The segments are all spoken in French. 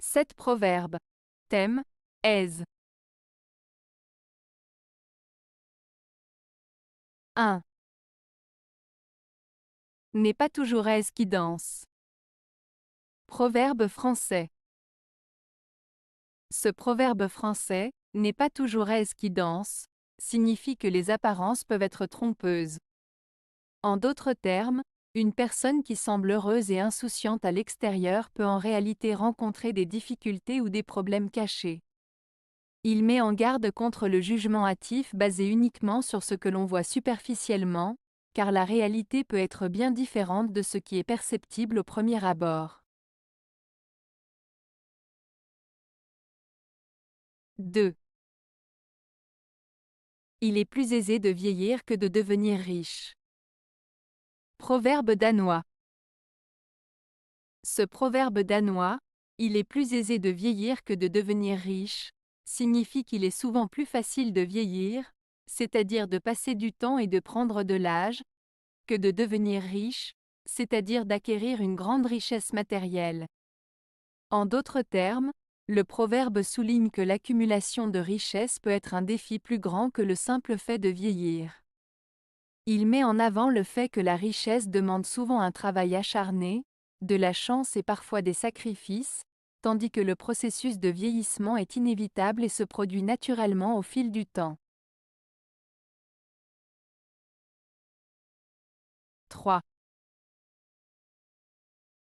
7 proverbes. Thème, aise. 1. N'est pas toujours aise qui danse. Proverbe français. Ce proverbe français, n'est pas toujours aise qui danse, signifie que les apparences peuvent être trompeuses. En d'autres termes, une personne qui semble heureuse et insouciante à l'extérieur peut en réalité rencontrer des difficultés ou des problèmes cachés. Il met en garde contre le jugement hâtif basé uniquement sur ce que l'on voit superficiellement, car la réalité peut être bien différente de ce qui est perceptible au premier abord. 2. Il est plus aisé de vieillir que de devenir riche. Proverbe danois. Ce proverbe danois, il est plus aisé de vieillir que de devenir riche, signifie qu'il est souvent plus facile de vieillir, c'est-à-dire de passer du temps et de prendre de l'âge, que de devenir riche, c'est-à-dire d'acquérir une grande richesse matérielle. En d'autres termes, le proverbe souligne que l'accumulation de richesses peut être un défi plus grand que le simple fait de vieillir. Il met en avant le fait que la richesse demande souvent un travail acharné, de la chance et parfois des sacrifices, tandis que le processus de vieillissement est inévitable et se produit naturellement au fil du temps. 3.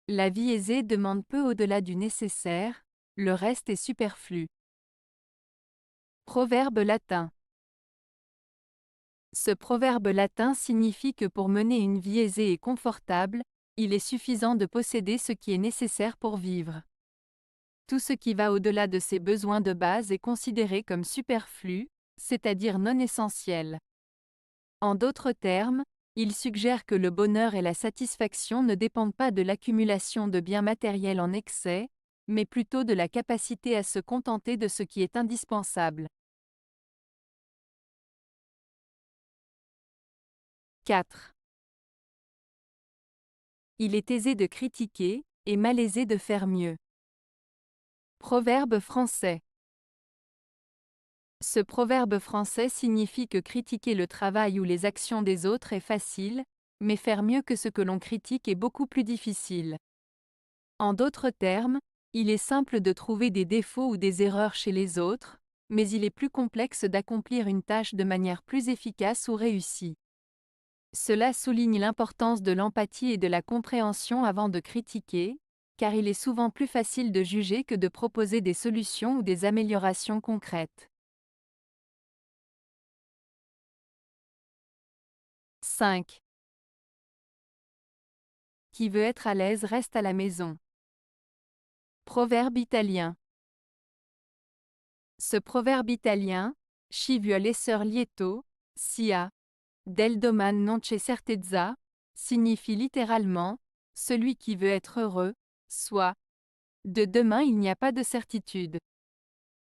La vie aisée demande peu au-delà du nécessaire, le reste est superflu. Proverbe latin. Ce proverbe latin signifie que pour mener une vie aisée et confortable, il est suffisant de posséder ce qui est nécessaire pour vivre. Tout ce qui va au-delà de ses besoins de base est considéré comme superflu, c'est-à-dire non essentiel. En d'autres termes, il suggère que le bonheur et la satisfaction ne dépendent pas de l'accumulation de biens matériels en excès, mais plutôt de la capacité à se contenter de ce qui est indispensable. 4. Il est aisé de critiquer, et malaisé de faire mieux. Proverbe français. Ce proverbe français signifie que critiquer le travail ou les actions des autres est facile, mais faire mieux que ce que l'on critique est beaucoup plus difficile. En d'autres termes, il est simple de trouver des défauts ou des erreurs chez les autres, mais il est plus complexe d'accomplir une tâche de manière plus efficace ou réussie. Cela souligne l'importance de l'empathie et de la compréhension avant de critiquer, car il est souvent plus facile de juger que de proposer des solutions ou des améliorations concrètes. 5. Qui veut être à l'aise reste à la maison. Proverbe italien. Ce proverbe italien, Chi vuole esser lieto, sia, del domani non c'è certezza, signifie littéralement, celui qui veut être heureux, soit, de demain il n'y a pas de certitude.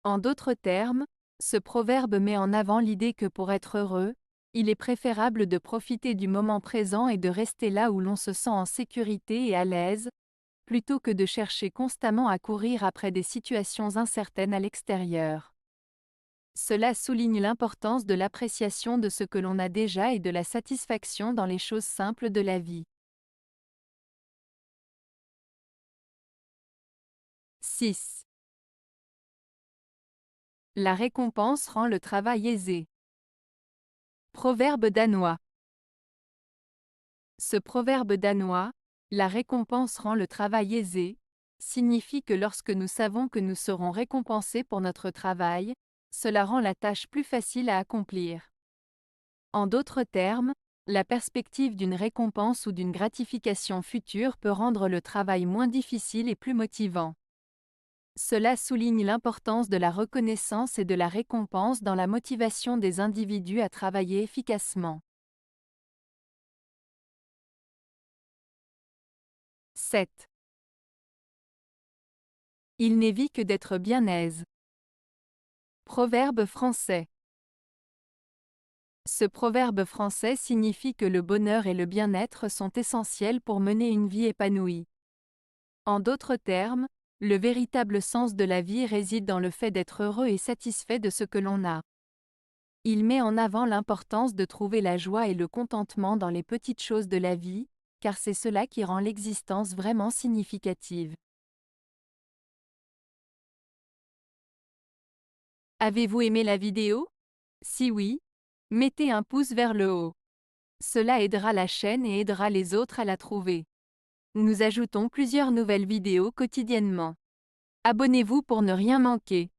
En d'autres termes, ce proverbe met en avant l'idée que pour être heureux, il est préférable de profiter du moment présent et de rester là où l'on se sent en sécurité et à l'aise, plutôt que de chercher constamment à courir après des situations incertaines à l'extérieur. Cela souligne l'importance de l'appréciation de ce que l'on a déjà et de la satisfaction dans les choses simples de la vie. 6. La récompense rend le travail aisé. Proverbe danois. Ce proverbe danois, la récompense rend le travail aisé, signifie que lorsque nous savons que nous serons récompensés pour notre travail, cela rend la tâche plus facile à accomplir. En d'autres termes, la perspective d'une récompense ou d'une gratification future peut rendre le travail moins difficile et plus motivant. Cela souligne l'importance de la reconnaissance et de la récompense dans la motivation des individus à travailler efficacement. 7. Il n'est vie que d'être bien aise. Proverbe français. Ce proverbe français signifie que le bonheur et le bien-être sont essentiels pour mener une vie épanouie. En d'autres termes, Le véritable sens de la vie réside dans le fait d'être heureux et satisfait de ce que l'on a. Il met en avant l'importance de trouver la joie et le contentement dans les petites choses de la vie, car c'est cela qui rend l'existence vraiment significative. Avez-vous aimé la vidéo? Si oui, mettez un pouce vers le haut. Cela aidera la chaîne et aidera les autres à la trouver. Nous ajoutons plusieurs nouvelles vidéos quotidiennement. Abonnez-vous pour ne rien manquer.